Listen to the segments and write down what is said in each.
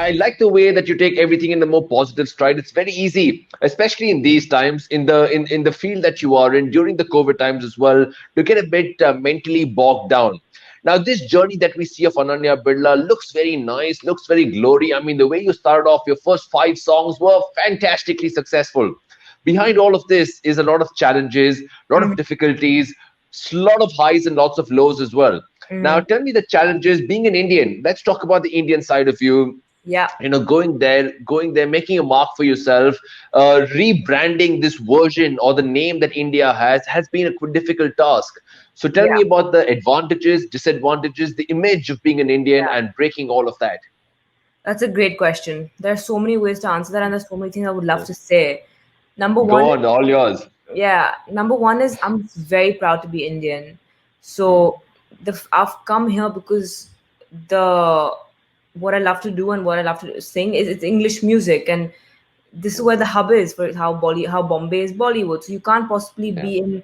I like the way that you take everything in the more positive stride. It's very easy, especially in these times, in the field that you are in during the COVID times as well, to get a bit mentally bogged down. Now, this journey that we see of Ananya Birla looks very nice, looks very glory. I mean, the way you started off, your first 5 songs were fantastically successful. Behind all of this is a lot of challenges, a lot of Mhm. difficulties, a lot of highs and lots of lows as well. Now, Mhm. tell me the challenges being an Indian. Let's talk about the Indian side of you. Yeah. Going there, making a mark for yourself, rebranding this version or the name that India has been a difficult task. So tell Yeah. me about the advantages, disadvantages, the image of being an Indian Yeah. and breaking all of that. That's a great question. There are so many ways to answer that, and there's so many things I would love to say. Number one, Go on, all yours. yeah, number one is I'm very proud to be Indian. Mm. So I've come here because the what I love to do and what I love to sing is it's English music, and this is where the hub is for how Bombay is Bollywood. So you can't possibly Yeah, be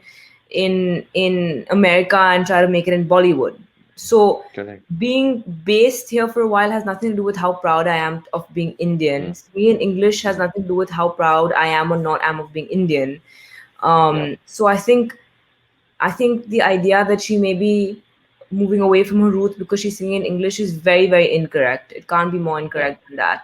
in America and try to make it in Bollywood. So correct. being based here for a while has nothing to do with how proud I am of being Indian. Mm. Being English has Mm. nothing to do with how proud I am or not am of being Indian. Yeah. So I think the idea that she may be moving away from her roots because she's singing in English is very, very incorrect. It can't be more Yeah. incorrect than that.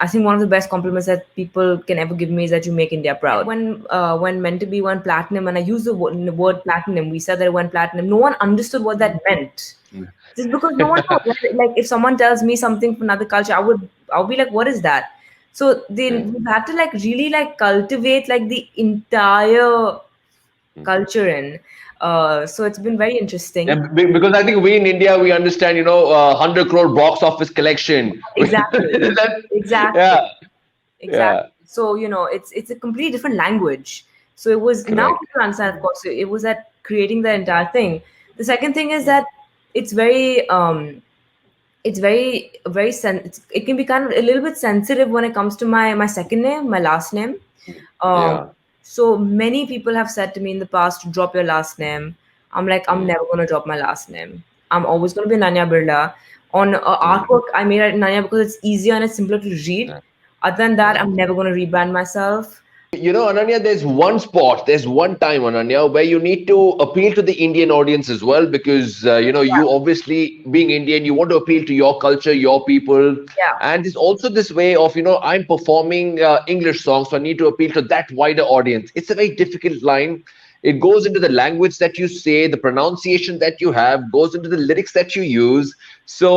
I think one of the best compliments that people can ever give me is that you make India proud. When Meant to Be went platinum, and I used the word platinum, we said that it went platinum. No one understood what that meant. Mm. Just because no one knows. Like if someone tells me something from another culture, I'll be like, what is that? So Yeah. we've had to like really like cultivate like the entire Mm. culture in. So it's been very Yeah, interesting. because I think we in India we understand, 100 crore box office collection. Exactly. Exactly. Yeah, Exactly. yeah, So it's a completely different language. So it was now correct. people understand. Of course, it was at creating the entire thing. The second thing is that it's very it can be kind of a little bit sensitive when it comes to my second name, my last name. Um, Yeah. so many people have said to me in the past, drop your last name. I'm like, I'm Mm. never gonna drop my last name. I'm always gonna be Ananya Birla. On Mm. artwork, I made it Ananya because it's easier and it's simpler to read. Yeah. Other than that, Yeah. I'm never gonna rebrand myself. Ananya, there's one time, Ananya, where you need to appeal to the Indian audience as well, because, you Yeah, obviously, being Indian, you want to appeal to your culture, your people. yeah, And there's also this way of, I'm performing English songs, so I need to appeal to that wider audience. It's a very difficult line. It goes into the language that you say, the pronunciation that you have, goes into the lyrics that you use. So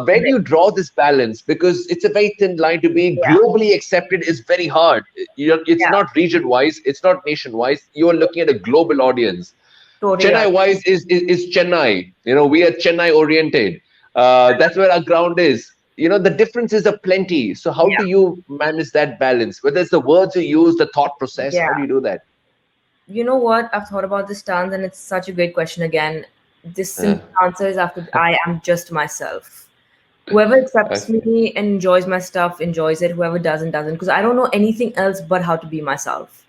where do you draw this balance? Because it's a very thin line. To be yeah, globally accepted is very hard. It's yeah, not region wise, it's not nation wise. You are looking at a global audience. totally right. Chennai wise is Chennai. We are Chennai oriented. That's where our ground is. The differences are plenty. So how Yeah, do you manage that balance? Whether it's the words you use, the thought process, how do yeah. you do that? You know what? I've thought about this tons, and it's such a great question again. This Yeah, simple answer is after I am just myself. Whoever I accepts see. me and enjoys my stuff enjoys it. Whoever doesn't doesn't, because I don't know anything else but how to be myself.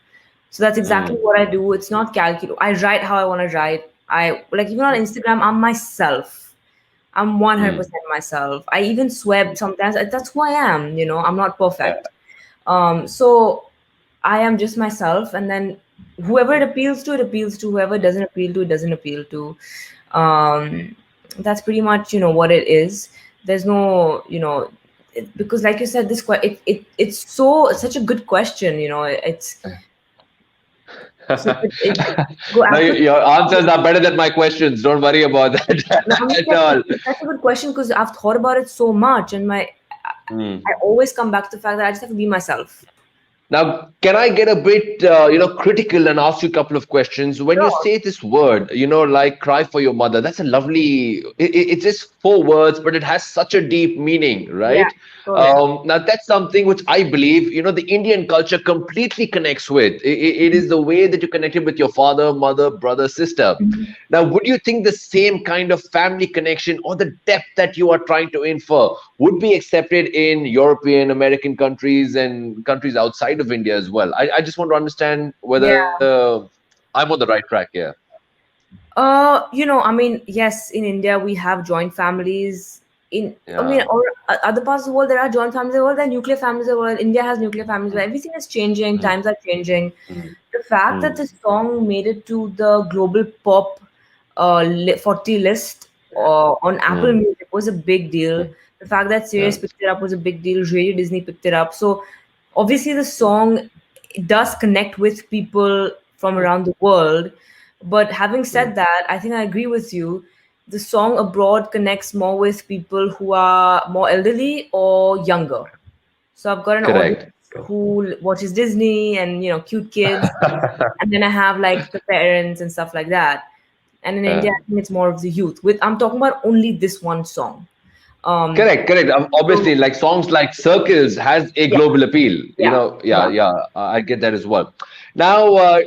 So that's exactly Mm, what I do. It's not calculate. I write how I want to write. I like even on mm, Instagram, I'm myself. I'm mm. 100% myself. I even swear sometimes. That's who I am. I'm not Yeah. perfect. So I am just myself, and then whoever it appeals to, it appeals to. Whoever it doesn't appeal to, it doesn't appeal to. Um, that's pretty much what it is. There's no because like you said, it's such a good question. It's go No, after. your answers are better than my questions. Don't worry about No, that I'm at saying all. it's such a good question because I've thought about it so much, and I Mm. always come back to the fact that I just have to be myself. Now, can I get a bit, critical and ask you a couple of questions? When you Sure. say this word, like "cry for your mother," that's a lovely. It's just 4 words, but it has such a deep meaning, Yeah, right? totally. Now, that's something which I believe, the Indian culture completely connects with. It is the way that you connected with your father, mother, brother, sister. Now, would you think the same kind of family connection or the depth that you are trying to infer would be accepted in European, American countries and countries outside of India as well? I just want to understand Yeah. whether I'm on the right track here. I mean, yes, in India we have joint families. in I mean, Yeah. or other parts of the world, there are joint families as well, there are nuclear families as well. India has nuclear families, but Mm, everything is changing, mm, times are changing. mm, The fact that mm, the song made it to the global pop 40 list on Apple mm, Music was a big deal. mm, The fact that Sirius yeah, picked it up was a big deal. Radio Disney picked it up. So obviously the song does connect with people from mm, around the world. But having mm, said that, I think I agree with you. The song abroad connects more with people who are more elderly or younger. So I've got an audience correct. who watches Disney and cute kids, and then I have like the parents and stuff like that. And in India, Yeah. I think it's more of the youth. With I'm talking about only this one song. Um, Correct, correct. so Obviously, like songs like Circles has a yeah, global appeal. yeah, Yeah, yeah. yeah. I get that as well. Now,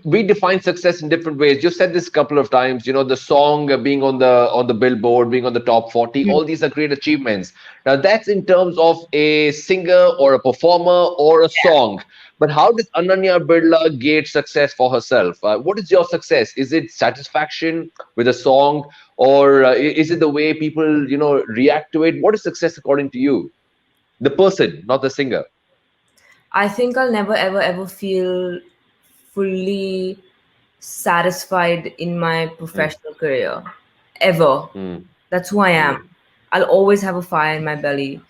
we define success in different ways. You said this a couple of times. The song being on the Billboard, being on the top 40. Mm. All these are great achievements. Now, that's in terms of a singer or a performer or a song. But how does Ananya Birla gauge success for herself? What is your success? Is it satisfaction with a song, or is it the way people react to it? What is success according to you, the person, not the singer? I think I'll never ever ever feel fully satisfied in my Mm, professional career ever. mm, That's who I am. mm, I'll always have a fire in my belly.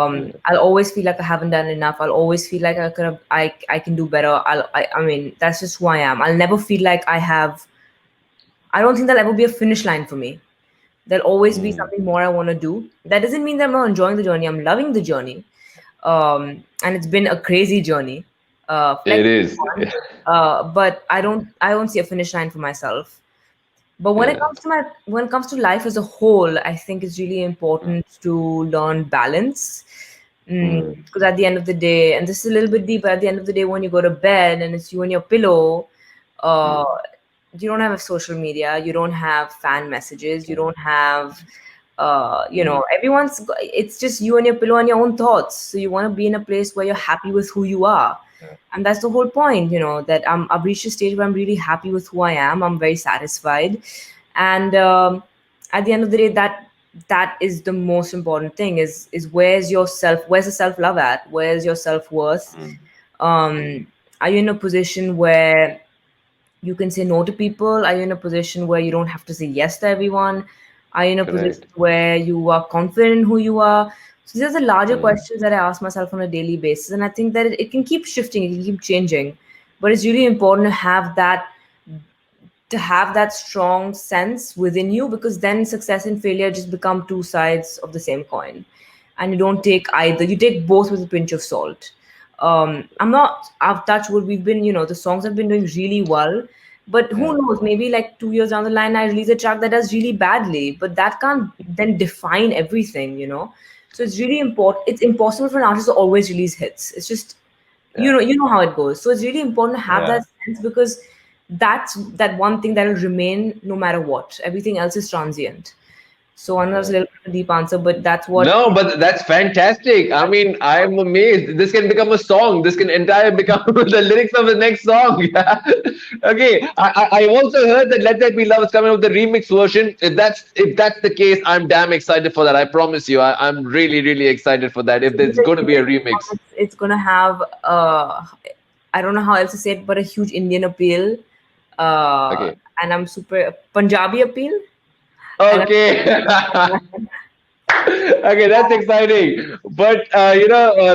mm, I'll always feel like I haven't done enough. I'll always feel like I can do better. I mean, that's just who I am. I'll never feel like I don't think there'll ever be a finish line for me. There'll always be mm. something more I want to do. That doesn't mean that I'm not enjoying the journey. I'm loving the journey. And it's been a crazy journey. Like It is. fun. But I don't see a finish line for myself. But when it Yeah. comes to life as a whole, I think it's really Mm, important to learn balance. mm, Because at the end of the day, and this is a little bit deep, but at the end of the day, when you go to bed and it's you and your pillow, uh, mm, you don't have a social media, you don't have fan messages, you mm, don't have, mm, it's just you and your pillow and your own thoughts. So you want to be in a place where you're happy with who you are. yeah, And that's the whole point, that I've reached a stage where I'm really happy with who I am. I'm very satisfied. And at the end of the day, that is the most important thing is where's the self-love at? Where's your self-worth? mm, mm. Um, are you in a position where you can say no to people? Are you in a position where you don't have to say yes to everyone? Are you in a position Correct. where you are confident in who you are? So these are the larger Mm, questions that I ask myself on a daily basis, and I think that it can keep shifting, it can keep changing, but it's really important to have that strong sense within you, because then success and failure just become two sides of the same coin, and you don't take either, you take both with a pinch of salt. I'm not I've touched wood, we've been, the songs have been doing really well, but who yeah. knows, maybe like 2 years down the line I release a track that does really badly, but that can't then define everything. So it's really important, it's impossible for an artist to always release hits. It's just, you Yeah. know you know how it goes. So it's really important to have Yeah. that sense, because that's that one thing that will remain no matter what. Everything else is transient. So I know that's a Yeah. little bit of a deep answer, but that's what. No, but that's fantastic. I mean, I'm amazed. This can become a song. This can entire become the lyrics of the next song. Okay. I also heard that "Let That Be Love" is coming up with the remix version. If that's the case, I'm damn excited for that. I promise you. I'm really really excited for that. If So with there's the going to be a remix remix. song, it's gonna have I don't know how else to say it, but a huge Indian appeal, uh, Okay. and I'm super Punjabi appeal, and Okay. Okay, that's exciting. But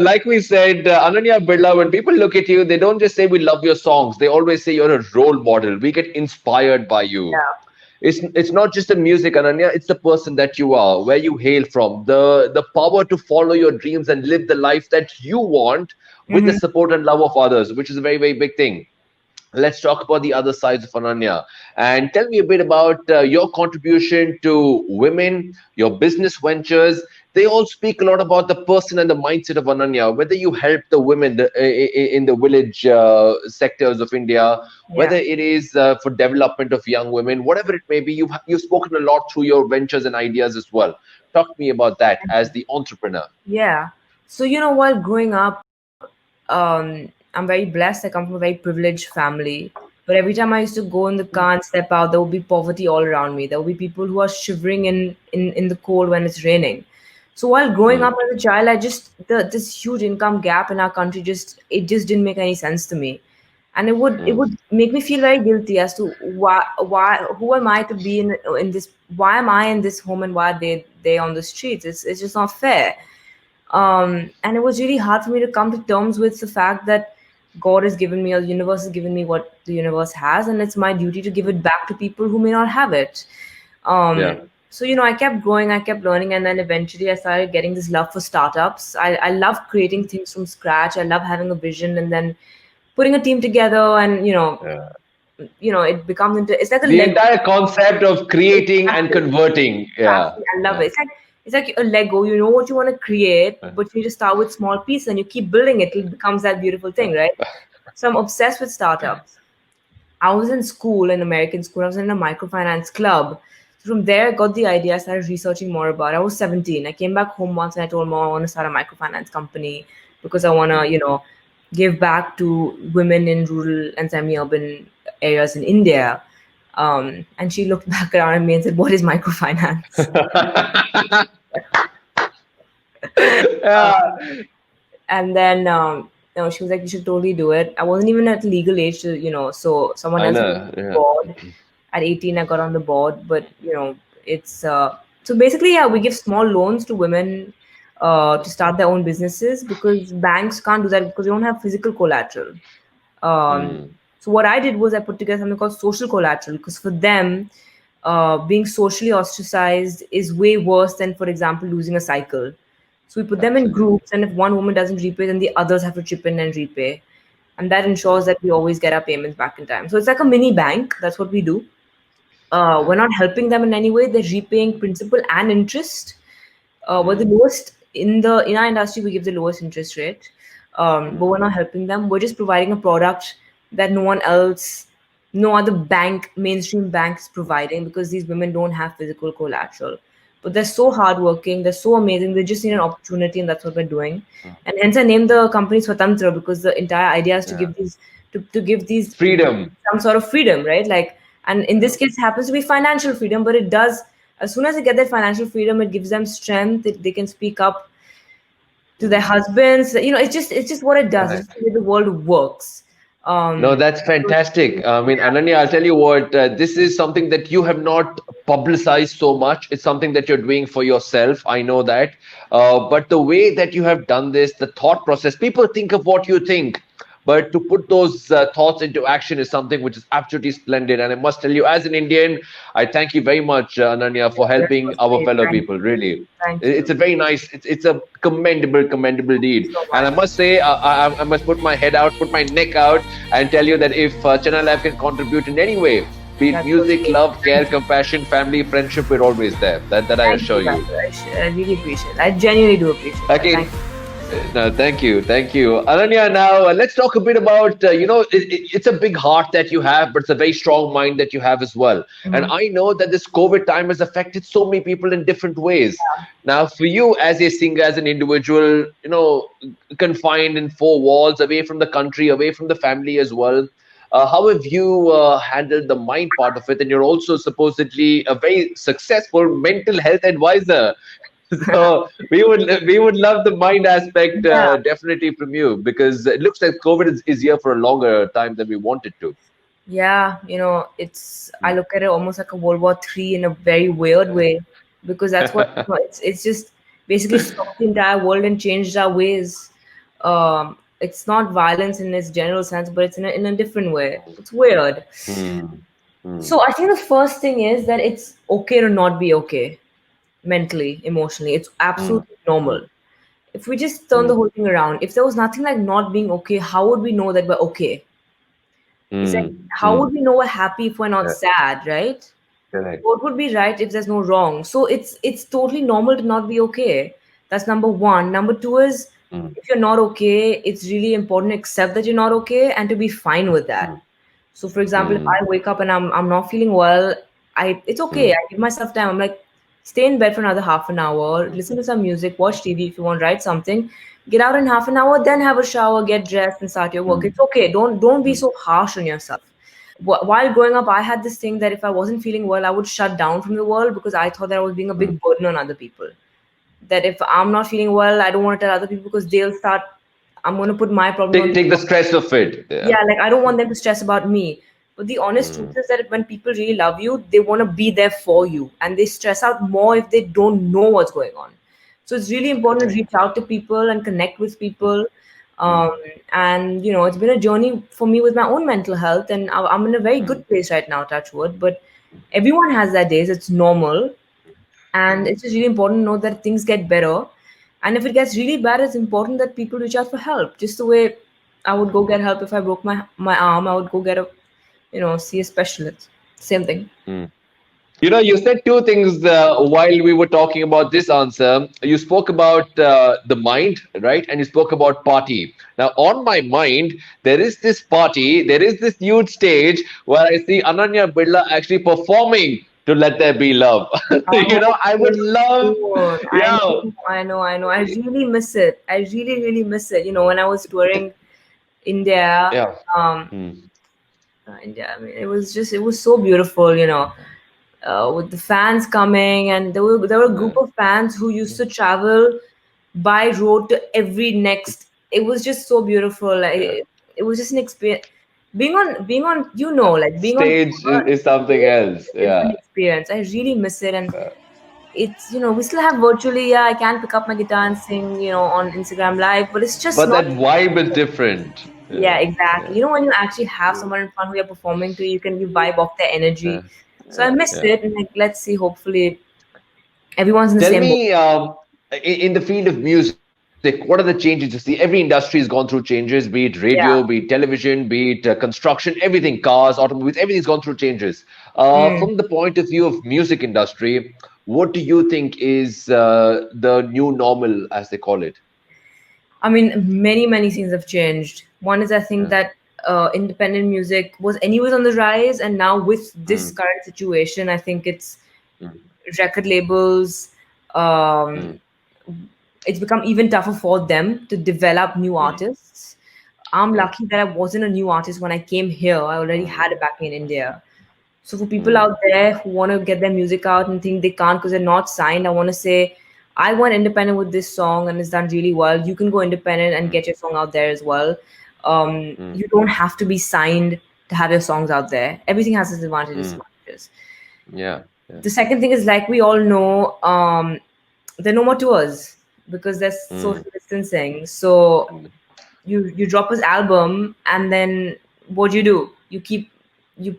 like we said, Ananya Birla, when people look at you, they don't just say we love your songs. They always say you're a role model. We get inspired by you. yeah. It's not just the music, Ananya. It's the person that you are, where you hail from, the power to follow your dreams and live the life that you want with the Hmm. support and love of others, which is a very very big thing. Let's talk about the other sides of Ananya and tell me a bit about your contribution to women, your business ventures. They all speak a lot about the person and the mindset of Ananya, whether you help the women in the village sectors of India, whether Yeah. it is for development of young women, whatever it may be. You've spoken a lot through your ventures and ideas as well. Talk to me about that as the entrepreneur. Yeah. So, while growing up, I'm very blessed. I come from a very privileged family. But every time I used to go in the car and step out, there would be poverty all around me. There would be people who are shivering in the cold when it's raining. So while growing up Mm, as a child, I just this huge income gap in our country just didn't make any sense to me, and it would mm, make me feel very guilty as to why who am I to be in this, why am I in this home and why are they on the streets? It's just not fair. And it was really hard for me to come to terms with the fact that God has given me, or the universe has given me what the universe has, and it's my duty to give it back to people who may not have it. yeah. So, I kept growing, I kept learning, and then eventually I started getting this love for startups. I love creating things from scratch. I love having a vision and then putting a team together, and Yeah. it becomes into, it's like a The Lego. entire concept of creating and Exactly. converting. Yeah. Exactly. I love Yeah. it. It's like a Lego. You know what you want to create, but you need to start with small pieces and you keep building it till it becomes that beautiful thing, right? So I'm obsessed with startups. I was in school, in American school. I was in a microfinance club. So from there, I got the idea. I started researching more about it. I was 17. I came back home once and I told mom I want to start a microfinance company because I want to, give back to women in rural and semi-urban areas in India. And she looked back around at me and said, "What is microfinance?" Yeah. And then she was like, "You should totally do it." I wasn't even at legal age to, so someone I else was know. on the Yeah. board. At 18 I got on the board, but it's so basically, yeah, we give small loans to women to start their own businesses because banks can't do that because they don't have physical collateral. um, Mm, so what I did was I put together something called social collateral because for them, being socially ostracized is way worse than, for example, losing a cycle. So we put them in absolutely. groups, and if one woman doesn't repay, then the others have to chip in and repay, and that ensures Mm, that we always get our payments back in time. So it's like a mini bank. That's what we do. We're yeah. not helping them in any way. They're repaying principal and interest. We're the Mm, lowest in our industry. We give the lowest interest rate, but we're mm, not helping them. We're just providing a product that no one else, no other bank, mainstream bank is providing because these women don't have physical collateral. But they're so hardworking. They're so amazing. They just need an opportunity, and that's what we're doing. mm, And hence, I named the company Swatantra because the entire idea is to yeah. give these women Freedom. some sort of freedom, right? Like, and in this Yeah. case, it happens to be financial freedom, but it does, as soon as they get that financial freedom, it gives them strength. They can speak up to their Mm, husbands. It's just what it does. It's correct. just the way the world works. No, Um, that's so fantastic. I mean, Ananya, I'll tell you what, this is something that you have not publicized so much. It's something that you're doing for yourself. I know that. But the way that you have done this, the thought process, people think of what you think. But to put those thoughts into action is something which is absolutely splendid. And I must tell you, as an Indian, I thank you very much, Ananya, for that's helping what's our great. fellow Thank people. you. Really, Thank you. it's a very nice, it's a commendable Thank you deed. so And I much. must say, I must put my head out, put my neck out and tell you that if Chennai Life can contribute in any way, be it That's so music, sweet. love, care, Thank you. compassion, family, friendship, we're always there. That I Thank you, assure you. Babu. I really appreciate it. I genuinely do appreciate that. Thank Okay. No, thank you, Ananya. Now let's talk a bit about it's a big heart that you have, but it's a very strong mind that you have as well. you. And I know that this COVID time has affected so many people in different ways. Now, for you as a singer, as an individual, confined in four walls, away from the country, away from the family as well. How have you handled the mind part of it? And you're also supposedly a very successful mental health advisor. So we would love the mind aspect Yeah. definitely from you because it looks like COVID is here for a longer time than we wanted to. Yeah, I look at it almost like a World War III in a very weird way because that's what, it's just basically stopped the entire world and changed our ways. It's not violence in its general sense, but it's in a different way. It's weird. Hmm. Hmm. So I think the first thing is that it's okay to not be okay mentally, emotionally. It's Hmm. absolutely Hmm. normal. If we just turn the Hmm. whole thing around, if there was nothing like not being okay, how would we know that we're okay? It's like, Hmm. how would Hmm. we know we're happy if we're not Yeah, sad, right? correct. What would be right if there's no wrong? So it's totally normal to not be okay. That's number one. Number two is, Hmm. if you're not okay, it's really important to accept that you're not okay and to be fine with that. Hmm. So for example, if Hmm. I wake up and I'm not feeling well, it's okay. Hmm. I give myself time. I'm like, stay in bed for another half an hour, listen to some music, watch TV if you want, write something, get out in half an hour, then have a shower, get dressed and start your work. Hmm. It's okay. Don't be Hmm. so harsh on yourself. while growing up, I had this thing that if I wasn't feeling well, I would shut down from the world because I thought that I was being a mm. big burden on other people. That if I'm not feeling well, I don't want to tell other people because they'll start. I'm going to put my problems on. Take the stress of it. Yeah. Yeah, like I don't want them to stress about me. But the honest truth Mm, is that when people really love you, they want to be there for you, and they stress out more if they don't know what's going on. So it's really important to correct. reach out to people and connect with Mm, people. mm, Um, and it's been a journey for me with my own mental health, and I'm in a very mm, good place right now, touch wood. But everyone has their days; it's normal, and mm. it's just really important to know that things get better. And if it gets really bad, it's important that people reach out for help. Just the way I would go get help if I broke my arm, I would go get a see a specialist. Same thing. Mm. You said two things while we were talking about this answer. You spoke about the mind, right? And you spoke about party. Now, on my mind, there is this party, there is this huge stage where I see Ananya Birla actually performing to Let There Be Love. Oh, I would yes, love, soon. I yeah, know, I know, I know. I really miss it. I really, really miss it. When I was touring India, yeah. um, Mm, India. I mean, it was so beautiful. With the fans coming, and there were a group yeah, of fans who used to travel by road to every next. It was just so beautiful. yeah. It was just an experience. Being on like being on Stage is something tour else. is a different Yeah. experience. I really miss it, and it's we still have virtually. Yeah, I can pick up my guitar and sing on Instagram Live, but it's just But not. that vibe is different. Yeah, Yeah, exactly. yeah, When you actually have someone in front who you're performing to, you vibe off their energy. yeah, So I missed yeah. it, and like, let's see. Hopefully, everyone's in the Tell same boat. me, in the field of music, what are the changes you see? Every industry has gone through changes, be it radio, be it Yeah. television, be it construction, everything, cars, automobiles, everything's gone through changes. Mm. From the point of view of music industry, what do you think is the new normal, as they call it? I mean, many things have changed. One is I think Yeah. that independent music was anyways on the rise, and now with this Mm, current situation, I think it's mm, record labels. Um, mm, it's become even tougher for them to develop new mm, artists. I'm yeah. lucky that I wasn't a new artist when I came here. I already had a Mm, backing in India. So for people mm, out there who want to get their music out and think they can't because they're not signed, I want to say I went independent with this song and it's done really well. You can go independent and mm, get your song out there as well. mm, You don't have to be signed to have your songs out there. Everything has its advantages and mm, disadvantages. yeah. Yeah. The second thing is, like we all know, there are no more tours because there's Mm, social distancing. So mm, you drop his album, and then what do? You keep you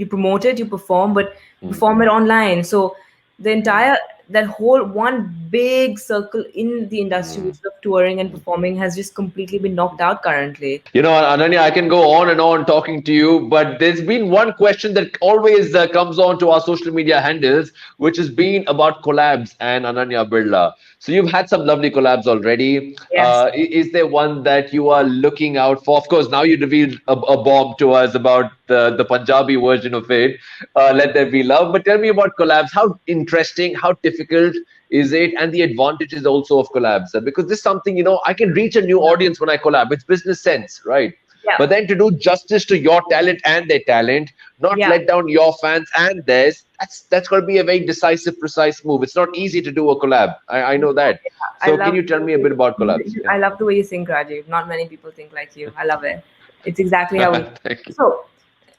promote it, you perform, but you mm, perform it online. So the mm, entire that whole one big circle in the industry, which mm. is of touring and performing, has just completely been knocked out currently. Ananya, I can go on and on talking to you, but there's been one question that always comes on to our social media handles, which has been about collabs and Ananya Birla. So you've had some lovely collabs already. Yes. Is there one that you are looking out for? Of course, now you revealed a bomb to us about the Punjabi version of it, Let There Be Love. But tell me about collabs. How interesting, how difficult is it, and the advantages also of collabs? Because this is something, I can reach a new audience when I collab. It's business sense, right? Yeah. But then to do justice to your talent and their talent, not Yeah. let down your fans and theirs, that's going to be a very decisive, precise move. It's not easy to do a collab. I know that. I So can love you tell the me a bit about collabs? way Yeah. I love the way you think, Rajiv. Not many people think like you. I love it. It's exactly how we. Thank you. So,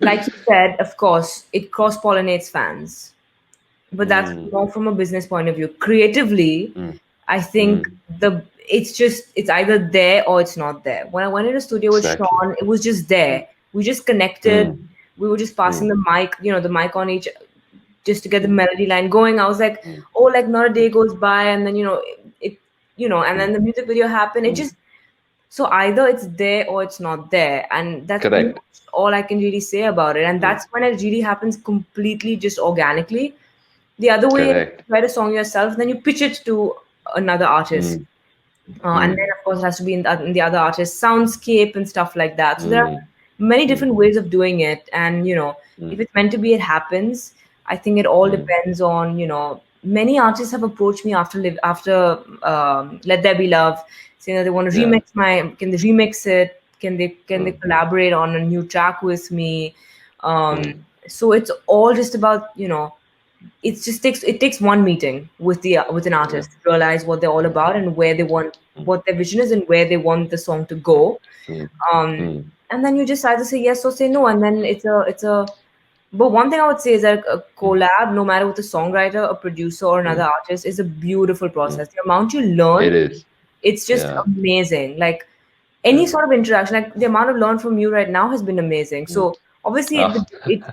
like you said, of course, it cross pollinates fans, but that's Mm, more from a business point of view. Creatively, mm, I think mm, it's either there or it's not there. When I went in the studio with exactly. Sean, it was just there. We just connected. Mm, We were just passing mm, the mic, the mic on each, just to get the mm, melody line going. I was like, mm, oh, like not a day goes by, and then it, and then mm, the music video happened. It mm. just so either it's there or it's not there, and that's pretty Correct. much all I can really say about it. And Mm, that's when it really happens completely just organically. The other way is correct. you write a song yourself, then you pitch it to another artist. Mm, And then, mm, of course, it has to be in the other artist's soundscape and stuff like that. So there are mm, many mm, different ways of doing it. And, if mm, it's meant to be, it happens. I think it all mm. depends on, many artists have approached me after Let There Be Love, saying that they want to Yeah. can they remix it? Can they Mm, collaborate on a new track with me? um, so it's all just about, it takes one meeting with the with an Yeah. artist to realize what they're all about and where they want, what their vision is and where they want the song to go. Mm, um, mm, and then you just either say yes or say no, and then it's a but one thing I would say is that a mm, collab, no matter with a songwriter, a producer, or another mm, artist, is a beautiful mm. process. The amount you It learn, is. it's just Yeah. amazing. Like Yeah. any sort of interaction, like the amount I've learned from you right now has been amazing. Mm. So obviously, Ah.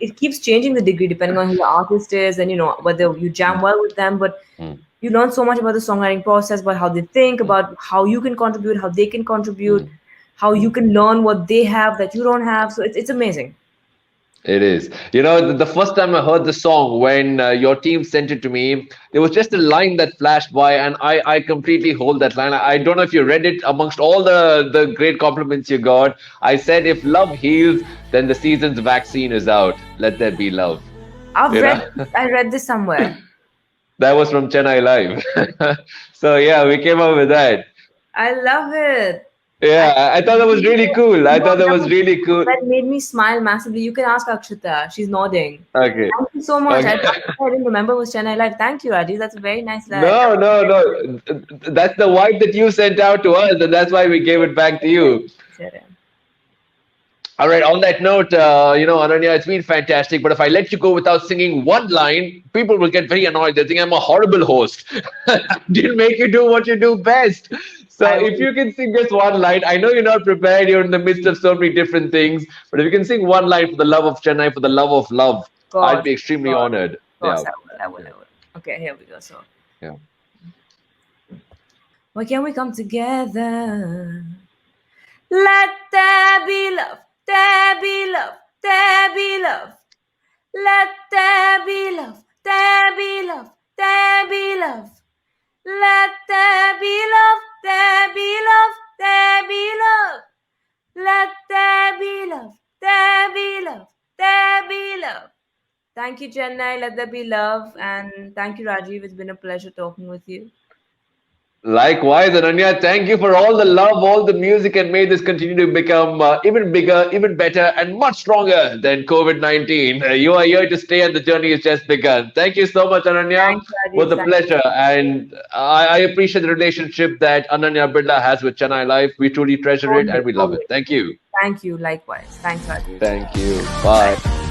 it keeps changing the degree depending on who the artist is and whether you jam Mm, well with them. But mm, you learn so much about the songwriting process, about how they think, mm, about how you can contribute, how they can contribute, mm, how you mm. can learn what they have that you don't have. So it's amazing. It is. You know, the first time I heard the song when your team sent it to me, there was just a line that flashed by, and I completely hold that line. I don't know if you read it amongst all the great compliments you got. I said, if love heals, then the season's vaccine is out. Let there be love. I've You read know, I read this somewhere. that was from Chennai Live. So, yeah, we came up with that. I love it. I Yeah, I thought that was really cool. I no, thought that was really cool. that made me smile massively. You can ask Akshita. She's nodding. Okay. Thank you so much. Okay. I didn't remember it was Chennai Live. Thank you, Rajeev. That's a very nice line. No, no, no. That's the vibe that you sent out to us, and that's why we gave it back to you. All right. On that note, Ananya, it's been fantastic. But if I let you go without singing one line, people will get very annoyed. They think I'm a horrible host. Didn't make you do what you do best. So I if will, you can sing just one line, I know you're not prepared. You're in the midst of so many different things. But if you can sing one line for the love of Chennai, for the love of love, of I'd course, be of extremely course, honored. of Yeah. course, I will. Okay, here we go. So, Yeah. why can't we come together? Let there be love, there be love, there be love. Let there be love, there be love, there be love. Let there be love, there be love, there be love. Let there be love, there be love, there be love. Thank you, Chennai. Let there be love. And thank you, Rajiv. It's been a pleasure talking with you. Likewise, Ananya, thank you for all the love, all the music, and may this continue to become even bigger, even better, and much stronger than COVID-19. You are here to stay, and the journey has just begun. Thank you so much, Ananya. Thank you, It was Rajiv. a Thank you. pleasure, and I appreciate the relationship that Ananya Birla has with Chennai Life. We truly treasure it, Always, and we love it. always. Thank you. Thank you. Likewise. Thanks, Rajiv. Thank you. Bye.